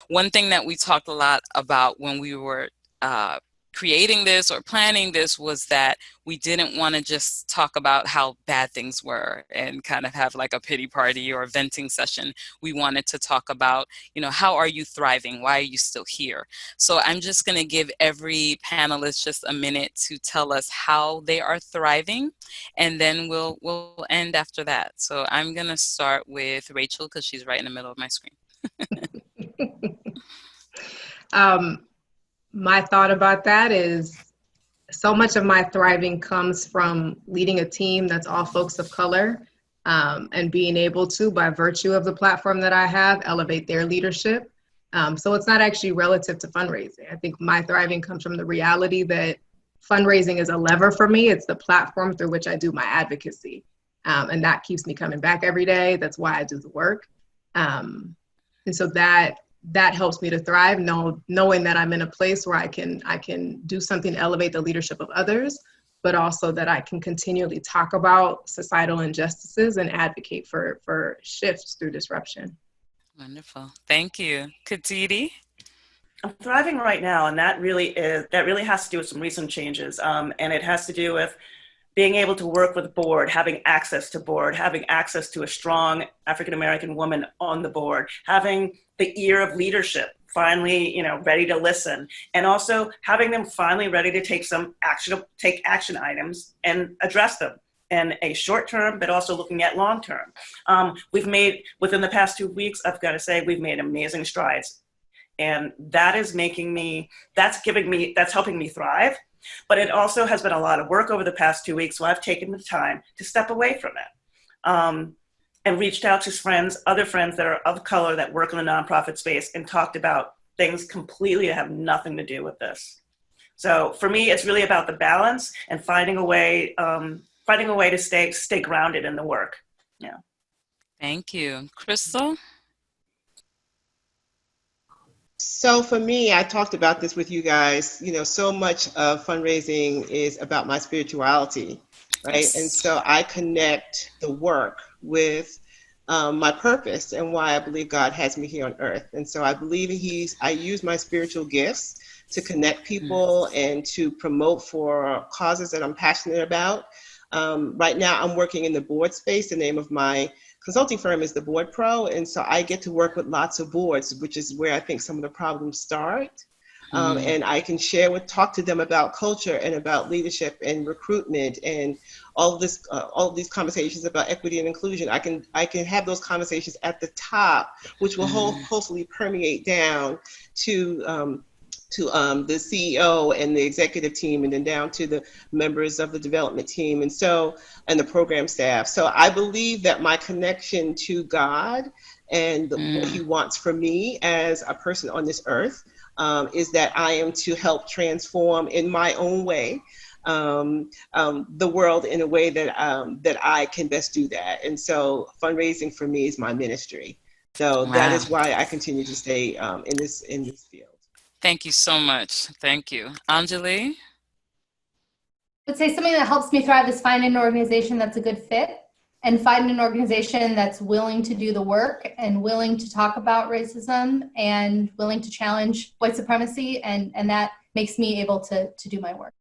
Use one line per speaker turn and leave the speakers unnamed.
one thing that we talked a lot about when we were creating this or planning this was that we didn't want to just talk about how bad things were and kind of have like a pity party or a venting session. We wanted to talk about, how are you thriving? Why are you still here? So I'm just going to give every panelist just a minute to tell us how they are thriving, and then we'll end after that. So I'm going to start with Rachel because she's right in the middle of my screen.
My thought about that is so much of my thriving comes from leading a team that's all folks of color, and being able to, by virtue of the platform that I have, elevate their leadership. So it's not actually relative to fundraising. I think my thriving comes from the reality that fundraising is a lever for me. It's the platform through which I do my advocacy. And that keeps me coming back every day. That's why I do the work. And so that helps me to thrive, knowing that I'm in a place where I can do something to elevate the leadership of others, but also that I can continually talk about societal injustices and advocate for shifts through disruption.
Wonderful. Thank you. Candid?
I'm thriving right now, and that really has to do with some recent changes. And it has to do with being able to work with the board, having access to a strong African-American woman on the board, having the ear of leadership, finally, ready to listen, and also having them finally ready to take action items and address them in a short term, but also looking at long term. We've made, within the past 2 weeks, I've got to say, we've made amazing strides. And that's helping me thrive. But it also has been a lot of work over the past 2 weeks, so I've taken the time to step away from it, and reached out to other friends that are of color that work in the nonprofit space, and talked about things completely that have nothing to do with this. So for me, it's really about the balance and finding a way to stay grounded in the work. Yeah.
Thank you. Crystal?
So for me, I talked about this with you guys, so much of fundraising is about my spirituality, right?
Yes.
And so I connect the work with my purpose and why I believe God has me here on earth. And so I believe I use my spiritual gifts to connect people and to promote for causes that I'm passionate about. Right now, I'm working in the board space. The name of my consulting firm is the Board Pro. And so I get to work with lots of boards, which is where I think some of the problems start. And I can talk to them about culture and about leadership and recruitment and all of these conversations about equity and inclusion. I can have those conversations at the top, which will hopefully permeate down to the CEO and the executive team, and then down to the members of the development team, and the program staff. So I believe that my connection to God and what He wants for me as a person on this earth is that I am to help transform in my own way the world in a way that I can best do that. And so fundraising for me is my ministry. So that is why I continue to stay in this field.
Thank you so much. Thank you. Anjali?
I would say something that helps me thrive is finding an organization that's a good fit, and finding an organization that's willing to do the work and willing to talk about racism and willing to challenge white supremacy. And that makes me able to do my work.